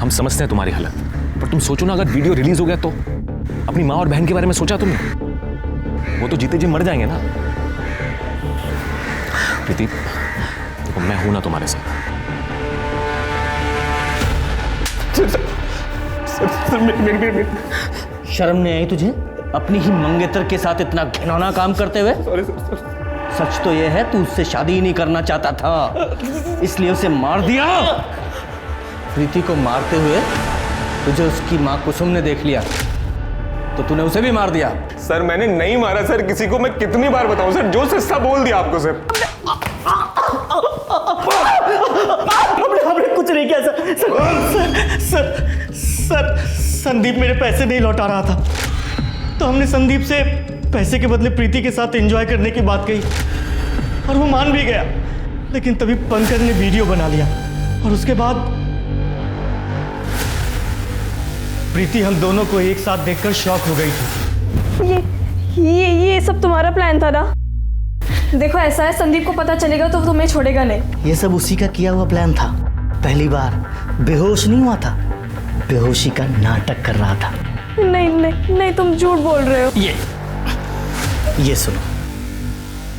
हम समझते हैं तुम्हारी हालत, पर तुम सोचो ना, अगर वीडियो रिलीज हो गया तो अपनी माँ और बहन के बारे में सोचा तुमने? वो तो जीते जी मर जाएंगे ना। प्रीति देखो, मैं हूं ना तुम्हारे साथ। शर्म नहीं आई तुझे अपनी ही मंगेतर के साथ इतना घिनौना काम करते हुए? सच तो यह है तू उससे शादी ही नहीं करना चाहता था, इसलिए उसे मार दिया। प्रीति को मारते हुए तुझे उसकी माँ कुसुम ने देख लिया तो तूने उसे भी मार दिया। सर मैंने नहीं मारा सर किसी को, मैं कितनी बार बताऊं सर, जो सस्ता बोल दिया आपको सर। हमने कुछ नहीं किया सर। सर संदीप मेरे पैसे नहीं लौटा रहा था, तो हमने संदीप से पैसे के बदले प्रीति के साथ एंजॉय करने की बात कही और वो मान भी गया, लेकिन तभी पंकज ने वीडियो बना लिया और उसके बाद प्रीति हम दोनों को एक साथ देखकर शॉक हो गई थी। ये सब तुम्हारा प्लान था ना? देखो ऐसा है, संदीप को पता चलेगा तो तुम्हें छोड़ेगा नहीं। ये सब उसी का किया हुआ प्लान था। पहली बार बेहोश नहीं हुआ था, बेहोशी का नाटक कर रहा था। नहीं नहीं नहीं, तुम झूठ बोल रहे हो। ये सुनो,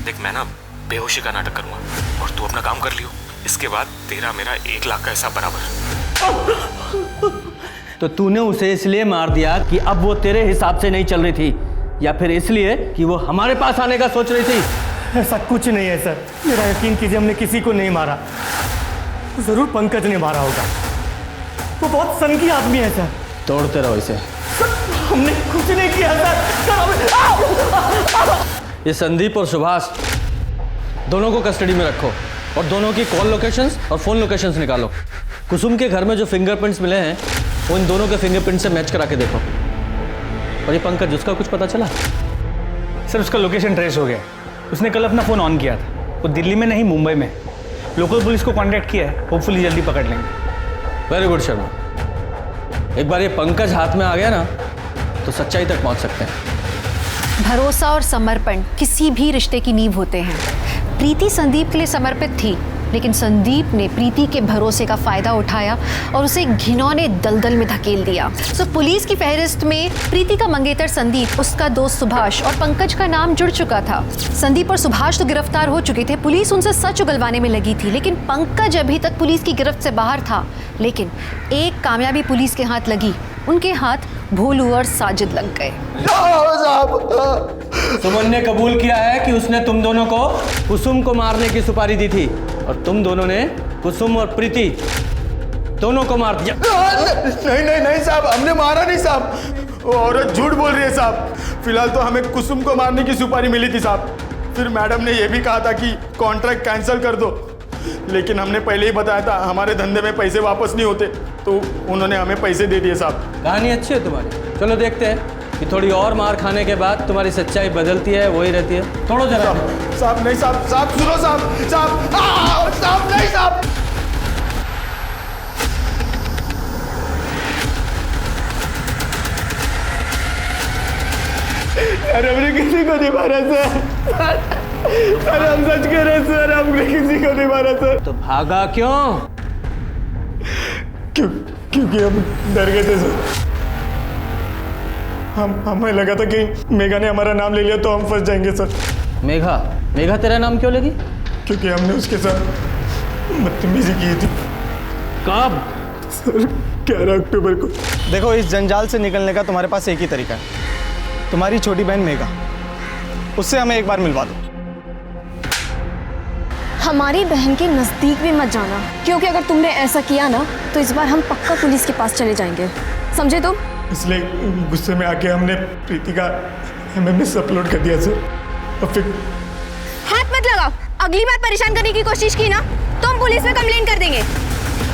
देख मैं ना बेहोशी का नाटक करूंगा और तू अपना काम कर लियो, इसके बाद तेरा मेरा 1 लाख का हिसाब बराबर। तो तूने उसे इसलिए मार दिया कि अब वो तेरे हिसाब से नहीं चल रही थी, या फिर इसलिए कि वो हमारे पास आने का सोच रही थी? ऐसा कुछ नहीं है सर, मेरा यकीन कीजिए, हमने किसी को नहीं मारा। जरूर पंकज ने मारा होगा, वो बहुत सनकी आदमी है सर। तोड़ते रहो इसे। हमने कुछ नहीं किया सर। ये संदीप और सुभाष दोनों को कस्टडी में रखो और दोनों की कॉल लोकेशंस और फोन लोकेशंस निकालो। कुसुम के घर में जो फिंगरप्रिंट्स मिले हैं वो इन दोनों के फिंगरप्रिंट से मैच करा के देखो। और ये पंकज, उसका कुछ पता चला? सर उसका लोकेशन ट्रेस हो गया, उसने कल अपना फ़ोन ऑन किया था, वो दिल्ली में नहीं मुंबई में। लोकल पुलिस को कांटेक्ट किया है, होपफुली जल्दी पकड़ लेंगे। वेरी गुड शर्मा, एक बार ये पंकज हाथ में आ गया ना तो सच्चाई तक पहुंच सकते हैं। भरोसा और समर्पण किसी भी रिश्ते की नींव होते हैं। प्रीति संदीप के लिए समर्पित थी, लेकिन संदीप ने प्रीति के भरोसे का फायदा उठाया और उसे घिनौने दलदल में धकेल दिया। सो पुलिस की फहरिस्त में प्रीति का मंगेतर संदीप, उसका दोस्त सुभाष और पंकज का नाम जुड़ चुका था। संदीप और सुभाष तो गिरफ्तार हो चुके थे, पुलिस उनसे सच उगलवाने में लगी थी, लेकिन पंकज अभी तक पुलिस की गिरफ्त से बाहर था। लेकिन एक कामयाबी पुलिस के हाथ लगी, उनके हाथ भोलू और साजिद लग गए। सुमन ने कबूल किया है कि उसने तुम दोनों को कुसुम को मारने की सुपारी दी थी और तुम दोनों ने कुसुम और प्रीति दोनों को मार दिया। नहीं साहब, हमने मारा नहीं साहब, वो औरत झूठ बोल रही है साहब। फिलहाल तो हमें कुसुम को मारने की सुपारी मिली थी साहब, फिर मैडम ने यह भी कहा था कि कॉन्ट्रैक्ट कैंसिल कर दो, लेकिन हमने पहले ही बताया था हमारे धंधे में पैसे वापस नहीं होते, तो उन्होंने हमें पैसे दे दिए साहब। कहानी अच्छी है तुम्हारी, चलो देखते हैं कि थोड़ी और मार खाने के बाद तुम्हारी सच्चाई बदलती है वही रहती है। थोड़ा जरा साहब नहीं साहब, साहब सुनो साहब, साहब साहब नहीं साहब। अरे हमने किसी को नहीं मारा सर, अरे हम सच कह रहे सर, हमने किसी को नहीं मारा सर। तो भागा क्यों? क्योंकि हम डर गए थे सर। हमें लगा था कि मेघा ने हमारा नाम ले लिया तो हम फंस जाएंगे सर। मेघा तेरा नाम क्यों लगी? क्योंकि हमने उसके साथ बदतमीजी की थी। कब? सर 11 अक्टूबर को। देखो, इस जंजाल से निकलने का तुम्हारे पास एक ही तरीका है, तुम्हारी छोटी बहन मेघा, उससे हमें एक बार मिलवा दो। हमारी बहन के नजदीक भी मत जाना, क्योंकि अगर तुमने ऐसा किया ना तो इस बार हम पक्का पुलिस के पास चले जाएंगे। समझे तुम? इसलिए गुस्से में आके हमने प्रीति का MMS अपलोड कर दिया सर। और फिर हाथ मत लगाओ, अगली बार परेशान करने की कोशिश की ना तो हम पुलिस में कंप्लेंट कर देंगे।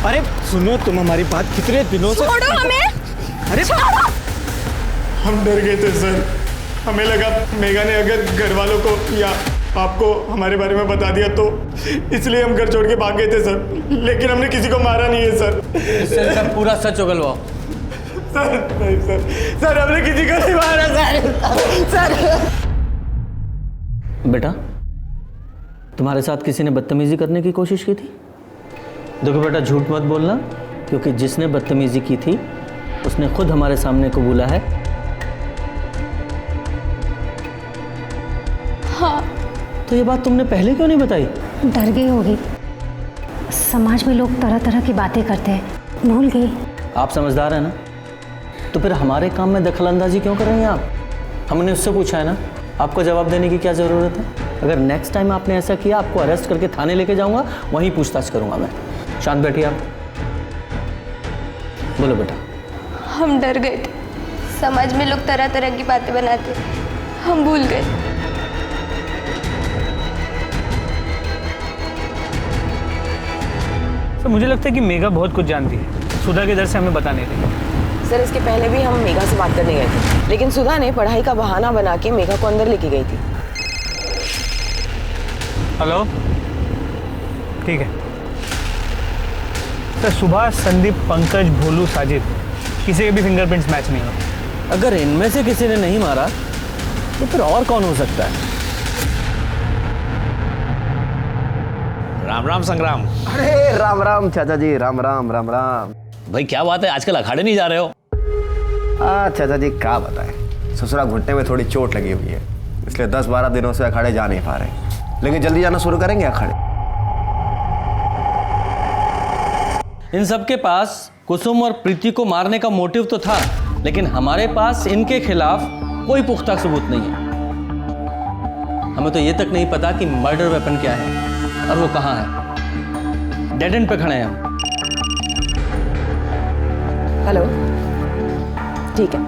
अरे सुनो, तुम हमारी बात कितने दिनों से। छोड़ो हमें। अरे छोड़ो। हम डर गए थे सर, हमें लगा मेघा ने अगर घर वालों को या आपको हमारे बारे में बता दिया तो इसलिए हम घर छोड़ के भाग गए थे सर। लेकिन हमने किसी को मारा नहीं है सर। इससे सब पूरा सच उगलवाओ। सर नहीं सर हमने किसी को नहीं मारा सर। बेटा, तुम्हारे साथ किसी ने बदतमीजी करने की कोशिश की थी? देखो बेटा, झूठ मत बोलना, क्योंकि जिसने बदतमीजी की थी उसने खुद हमारे सामने कबूला है। हाँ। तो ये बात तुमने पहले क्यों नहीं बताई? डर गई होगी, समाज में लोग तरह तरह की बातें करते हैं, भूल गई। आप समझदार हैं ना, तो फिर हमारे काम में दखलंदाजी क्यों कर रहे हैं आप? हमने उससे पूछा है ना, आपको जवाब देने की क्या ज़रूरत है? अगर नेक्स्ट टाइम आपने ऐसा किया, आपको अरेस्ट करके थाने लेके जाऊंगा, वहीं पूछताछ करूंगा मैं। शांत बैठिए आप। बोलो बेटा। हम डर गए थे, समाज में लोग तरह तरह की बातें बनाते, हम भूल गए। तो मुझे लगता है कि मेघा बहुत कुछ जानती है, सुधा के डर से हमें बता नहीं रही। सर, इसके पहले भी हम मेघा से बात करने गए थे, लेकिन सुधा ने पढ़ाई का बहाना बना के मेघा को अंदर लेके गई थी। हेलो, ठीक है सर। सुभाष, संदीप, पंकज, भोलू, साजिद, किसी के भी फिंगरप्रिंट्स मैच नहीं हो। अगर इनमें से किसी ने नहीं मारा तो फिर और कौन हो सकता है? राम राम संग्राम। अरे राम राम चाचा जी, राम राम राम राम। भाई क्या बात है, आजकल अखाड़े नहीं जा रहे हो? चाचा जी क्या बताएं, ससुरा घुटने में थोड़ी चोट लगी हुई है, इसलिए 10-12 दिनों से अखाड़े जा नहीं पा रहे, लेकिन जल्दी जाना शुरू करेंगे अखाड़े। इन सबके पास कुसुम और प्रीति को मारने का मोटिव तो था, लेकिन हमारे पास इनके खिलाफ कोई पुख्ता सबूत नहीं है। हमें तो ये तक नहीं पता कि मर्डर वेपन क्या है और वो कहाँ है। डेड एंड पे खड़े हैं हम। हेलो, ठीक है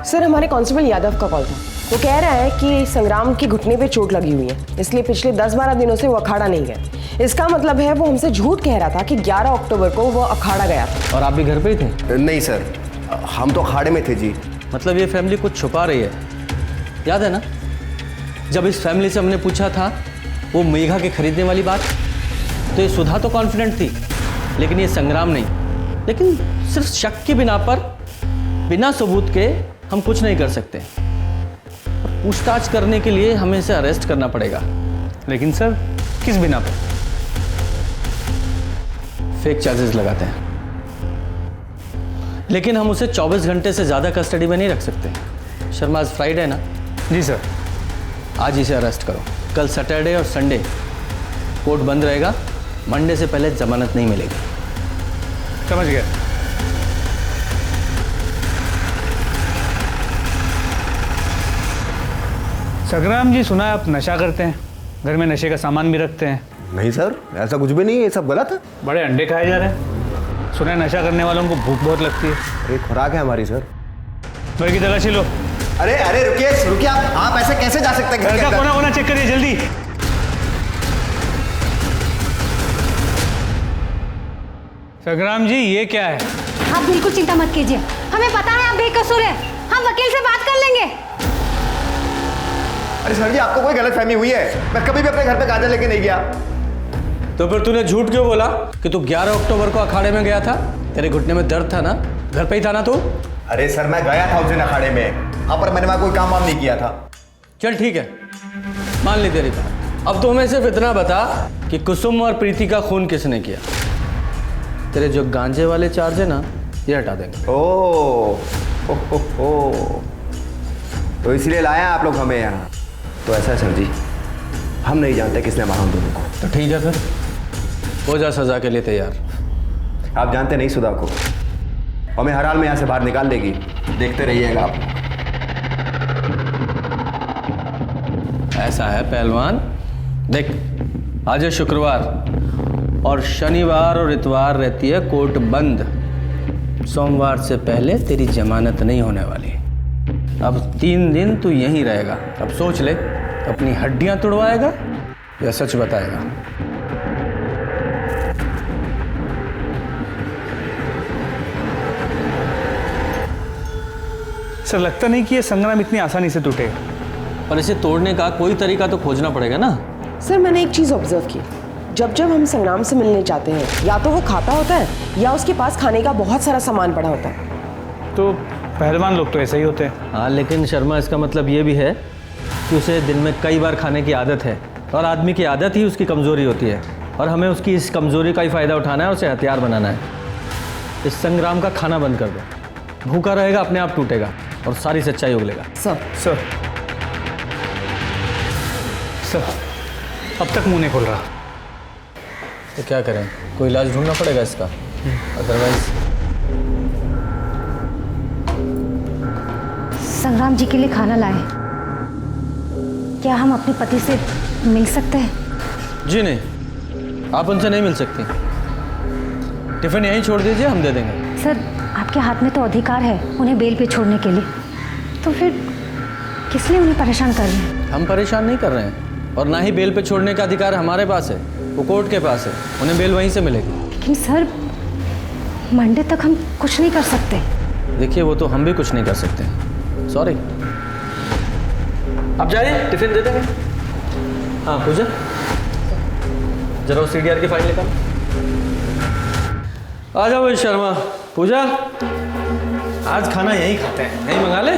सर। हमारे कांस्टेबल यादव का कॉल था, वो कह रहा है कि संग्राम की घुटने पे चोट लगी हुई है, इसलिए पिछले 10-12 दिनों से वो अखाड़ा नहीं गए। इसका मतलब है वो हमसे झूठ कह रहा था कि 11 अक्टूबर को वो अखाड़ा गया था। और आप भी घर पे ही थे? नहीं सर, हम तो अखाड़े में थे जी। मतलब ये फैमिली कुछ छुपा रही है। याद है ना, जब इस फैमिली से हमने पूछा था वो मेघा के खरीदने वाली बात, तो ये सुधा तो कॉन्फिडेंट थी, लेकिन ये संग्राम नहीं। लेकिन सिर्फ शक की बिना पर, बिना सबूत के हम कुछ नहीं कर सकते। पूछताछ करने के लिए हमें इसे अरेस्ट करना पड़ेगा। लेकिन सर, किस बिना पर? फेक चार्जेस लगाते हैं, लेकिन हम उसे 24 घंटे से ज़्यादा कस्टडी में नहीं रख सकते। शर्मा, आज फ्राइडे है ना? जी सर। आज इसे अरेस्ट करो। कल सैटरडे और संडे कोर्ट बंद रहेगा, मंडे से पहले जमानत नहीं मिलेगी। समझ गया। संग्राम जी, सुना है आप नशा करते हैं, घर में नशे का सामान भी रखते हैं। नहीं सर, ऐसा कुछ भी नहीं है, ये सब गलत है। बड़े अंडे खाए जा रहे हैं। सुना है नशा करने वालों को भूख बहुत लगती है। ये खुराक है हमारी सर। घर की तलाशी लो। अरे अरे रुकिए आप ऐसे कैसे जा सकते हैं? घर का कोना कोना चेक करिए जल्दी। संग्राम जी, ये क्या है? आप बिल्कुल चिंता मत कीजिए, हमें पता है आप बेकसूर हैं, हम वकील से बात कर लेंगे। अरे सर जी, आपको कोई गलतफहमी हुई है, मैं कभी भी अपने घर पे काजल लेके नहीं गया। तो फिर तूने झूठ क्यों बोला कि तू 11 अक्टूबर को अखाड़े में गया था? तेरे घुटने में दर्द था ना, घर पे ही था ना तू? अरे सर, मैं गया था उस दिन अखाड़े में, हाँ, पर मैंने वहां कोई काम वाम नहीं किया था। चल ठीक है, मान ली तेरी बात। अब तो हमें सिर्फ इतना बता कि कुसुम और प्रीति का खून किसने किया। तेरे जो गांजे वाले चार्ज है ना, ये हटा देंगे। ओ तो इसलिए लाया आप लोग हमें यहाँ? तो ऐसा है सर जी, हम नहीं जानते किसने मारा हम दोनों को। तो ठीक है, फिर हो जा सजा के लिए तैयार। आप जानते नहीं सुधा को, हमें हर हाल में यहाँ से बाहर निकाल देगी, देखते रहिएगा आप। ऐसा है पहलवान, देख आज है शुक्रवार और शनिवार और इतवार रहती है कोर्ट बंद। सोमवार से पहले तेरी जमानत नहीं होने वाली। अब 3 दिन तू यहीं रहेगा। अब सोच ले, अपनी हड्डियां तुड़वाएगा या सच बताएगा? सर लगता नहीं कि ये संग्राम इतनी आसानी से टूटेगा। और इसे तोड़ने का कोई तरीका तो खोजना पड़ेगा ना। सर मैंने एक चीज़ ऑब्जर्व की, जब जब हम संग्राम से मिलने जाते हैं या तो वो खाता होता है या उसके पास खाने का बहुत सारा सामान पड़ा होता है। तो पहलवान लोग तो ऐसे ही होते हैं। हाँ, लेकिन शर्मा इसका मतलब ये भी है कि उसे दिन में कई बार खाने की आदत है, और आदमी की आदत ही उसकी कमज़ोरी होती है, और हमें उसकी इस कमज़ोरी का ही फ़ायदा उठाना है और उसे हथियार बनाना है। इस संग्राम का खाना बंद कर दो, भूखा रहेगा, अपने आप टूटेगा और सारी सच्चाई उगलेगा। सर अब तक मुंह नहीं खोल रहा। तो क्या करें, कोई इलाज ढूंढना पड़ेगा इसका, अदरवाइज। संग्राम जी के लिए खाना लाए। क्या हम अपने पति से मिल सकते हैं? जी नहीं, आप उनसे नहीं मिल सकती। टिफिन यहीं छोड़ दीजिए, हम दे देंगे। सर आपके हाथ में तो अधिकार है उन्हें बेल पे छोड़ने के लिए, तो फिर किस लिए उन्हें परेशान कर रहे हैं? हम परेशान नहीं कर रहे हैं, और ना ही बेल पे छोड़ने का अधिकार हमारे पास है, वो कोर्ट के पास है। उन्हें बेल वहीं से मिलेगी। लेकिन सर मंडे तक हम कुछ नहीं कर सकते। देखिए, वो तो हम भी कुछ नहीं कर सकते, सॉरी। आप जाइए, टिफिन दे देंगे। हाँ पूजा, जरा वो CDR की फाइल निकाल। आ जाओ भाई शर्मा। पूजा, आज खाना यहीं खाते हैं, यहीं मंगा ले।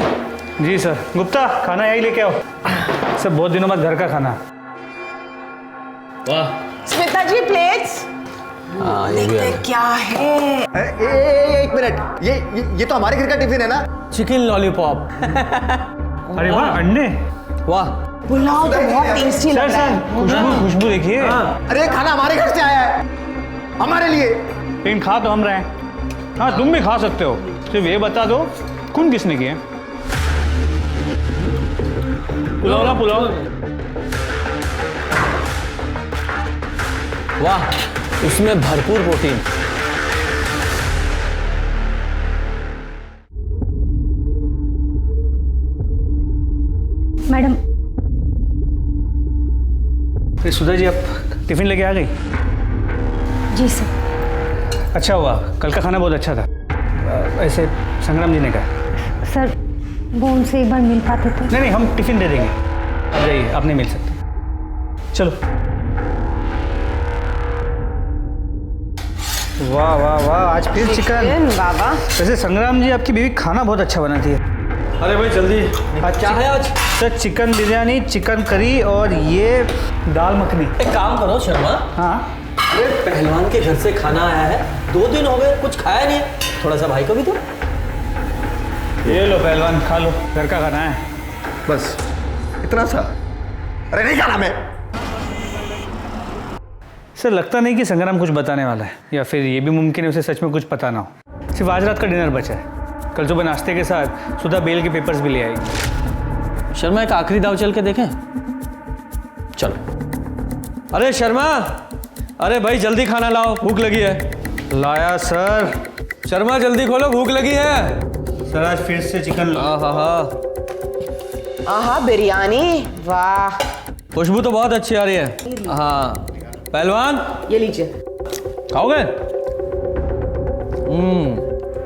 जी सर। गुप्ता, खाना यही लेके आओ। सर बहुत दिनों बाद घर का खाना। वाह। स्मिता जी प्लेट्स। हाँ ये भी है। क्या है? एक मिनट, ये तो हमारे घर का टिफिन है ना? Chicken lollipop. अरे वाह, अंडे। वाह, पुलाव तो बहुत टेस्टी लग रहा है। खुशबू देखिए। अरे खाना हमारे घर से आया है, हमारे लिए। लेकिन खा तो हम रहे हैं। हाँ तुम भी खा सकते हो, सिर्फ ये बता दो खून किसने किए? पुलाव ना पुलाव। वाह, इसमें भरपूर प्रोटीन। मैडम। अरे सुधा जी, आप टिफिन लेके आ गई? जी सर। अच्छा हुआ, कल का खाना बहुत अच्छा था। ऐसे संग्राम जी ने कहा। सर वो उनसे एक बार मिल पाते तो। नहीं, हम टिफिन दे देंगे। आप जाइए, आप नहीं मिल सकते। चलो। वाह वाह वाह, आज फिर चिकन। बाबा वैसे संग्राम जी, आपकी बीवी खाना बहुत अच्छा बनाती है। अरे भाई जल्दी, आज क्या है आज? Sir chicken biryani, chicken curry और ये दाल मखनी। एक काम करो शर्मा। हाँ। अरे पहलवान के घर से खाना आया है, 2 दिन हो गए, कुछ खाया नहीं है, थोड़ा सा भाई को भी दो। ये लो पहलवान, खा लो, घर का खाना है। बस इतना सा? अरे नहीं खाना मैं। सर लगता नहीं कि संग्राम कुछ बताने वाला है, या फिर ये भी मुमकिन है उसे सच में कुछ पता ना हो। सिर्फ आज रात का डिनर बचा है। कल सुबह नाश्ते के साथ सुधा बेल के पेपर्स भी ले आएगी। शर्मा, एक आखिरी दाव चल के देखें? चलो। अरे शर्मा, अरे भाई जल्दी खाना लाओ, भूख लगी है। लाया सर। शर्मा जल्दी खोलो, भूख लगी है। सर आज फिर से चिकन। आहा बिरयानी, वाह। खुशबू तो बहुत अच्छी आ रही है। हाँ पहलवान, ये लीजिए। खाओगे?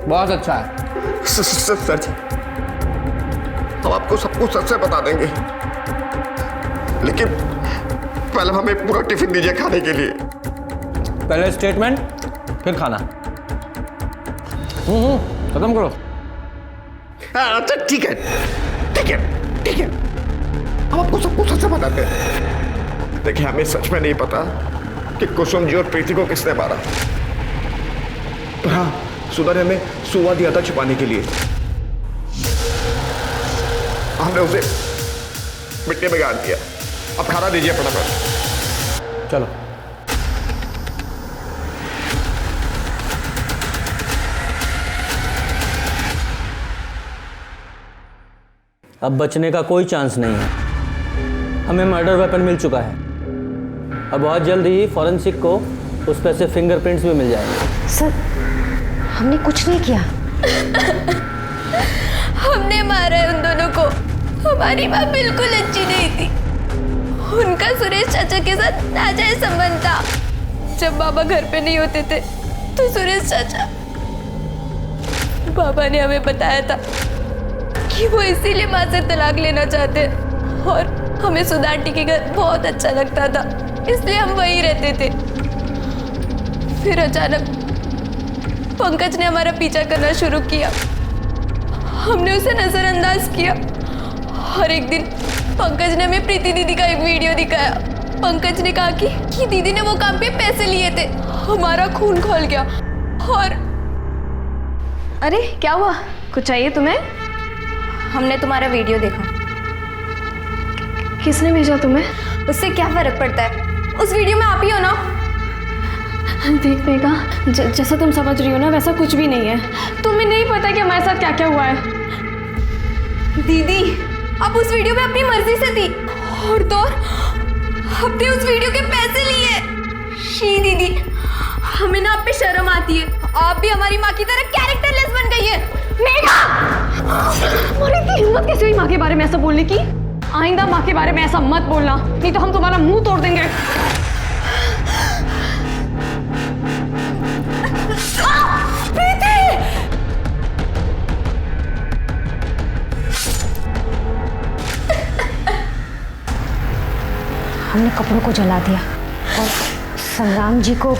बहुत अच्छा है। सर जी, हम आपको सब कुछ सच से बता देंगे, लेकिन पहले हमें पूरा टिफिन दीजिए खाने के लिए। पहले स्टेटमेंट, फिर खाना। खत्म करो। अच्छा ठीक है, ठीक है, ठीक है, हम आपको सब कुछ सच से बताते हैं। देखिए, हमें सच में नहीं पता कि कुसुम जी और प्रीति को किसने मारा, पर हाँ, सुधा ने हमें सुवा दिया था छुपाने के लिए। हमने उसे मिट्टी में गाड़ दिया। अब खाना दीजिए फटाफट। चलो। अब बचने का कोई चांस नहीं है। हमें मर्डर वेपन मिल चुका है। अब बहुत जल्द ही फॉरेंसिक को उस पर से फिंगरप्रिंट्स भी मिल जाएंगे। सर हमने कुछ नहीं किया। हमने मारा है उन दोनों को। हमारी माँ बिल्कुल अच्छी नहीं थी। उनका सुरेश चाचा के साथ नाजायज संबंध था। जब बाबा घर पे नहीं होते थे तो सुरेश चाचा, बाबा ने हमें बताया था कि वो इसीलिए माँ से तलाक लेना चाहते हैं और हमें सुधा आंटी के घर बहुत अच्छा लगता था, इसलिए हम वहीं रहते थे। फिर अचानक पंकज ने हमारा पीछा करना शुरू किया। हमने उसे नजरअंदाज किया और एक दिन पंकज ने हमें प्रीति दीदी का एक वीडियो दिखाया। पंकज ने कहा कि दीदी ने वो काम पे पैसे लिए थे। हमारा खून खौल गया। और अरे क्या हुआ, कुछ चाहिए तुम्हें? हमने तुम्हारा वीडियो देखा। किसने भेजा तुम्हें? उससे क्या फर्क पड़ता है, उस वीडियो में आप ही हो ना। देख मेघा, जैसा तुम समझ रही हो ना वैसा कुछ भी नहीं है। तुम्हें नहीं पता कि हमारे साथ क्या क्या हुआ है। दीदी आप उस वीडियो में अपनी मर्जी से थी और तो आपने उस वीडियो के पैसे लिए। शी दीदी, हमें ना आप पे शर्म आती है। आप भी हमारी माँ की तरह कैरेक्टरलेस बन गई है। मेघा, तुम्हारी इतनी हिम्मत कैसे हुई माँ के बारे में ऐसा बोलने की? आइंदा माँ के बारे में ऐसा मत बोलना, नहीं तो हम तुम्हारा मुंह तोड़ देंगे। हमने कपड़ों को जला दिया और संग्राम जी को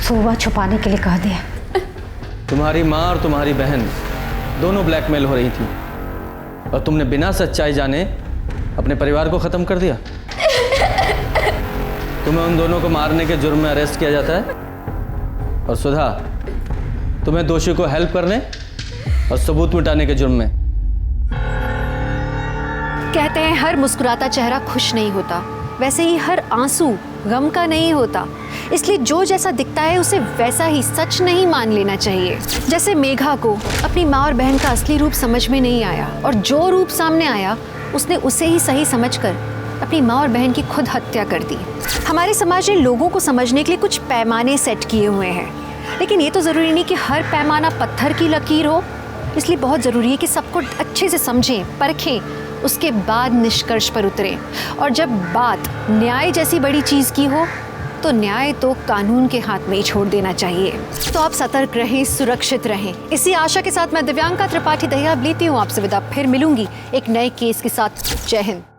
सुबह छुपाने के लिए कह दिया। तुम्हारी माँ और तुम्हारी बहन दोनों ब्लैकमेल हो रही थी और तुमने बिना सच्चाई जाने अपने परिवार को ख़त्म कर दिया। तुम्हें उन दोनों को मारने के जुर्म में अरेस्ट किया जाता है और सुधा, तुम्हें दोषी को हेल्प करने और सबूत मिटाने के जुर्म में। कहते हैं हर मुस्कुराता चेहरा खुश नहीं होता, वैसे ही हर आंसू गम का नहीं होता। इसलिए जो जैसा दिखता है उसे वैसा ही सच नहीं मान लेना चाहिए। जैसे मेघा को अपनी माँ और बहन का असली रूप समझ में नहीं आया और जो रूप सामने आया उसने उसे ही सही समझकर अपनी माँ और बहन की खुद हत्या कर दी। हमारे समाज ने लोगों को समझने के लिए कुछ पैमाने सेट किए हुए हैं, लेकिन ये तो ज़रूरी नहीं कि हर पैमाना पत्थर की लकीर हो। इसलिए बहुत ज़रूरी है कि सबको अच्छे से समझें, परखें, उसके बाद निष्कर्ष पर उतरें। और जब बात न्याय जैसी बड़ी चीज़ की हो तो न्याय तो कानून के हाथ में ही छोड़ देना चाहिए। तो आप सतर्क रहें, सुरक्षित रहें। इसी आशा के साथ मैं दिव्यांका त्रिपाठी दहिया लेती हूँ आपसे विदा। फिर मिलूंगी एक नए केस के साथ। जय हिंद।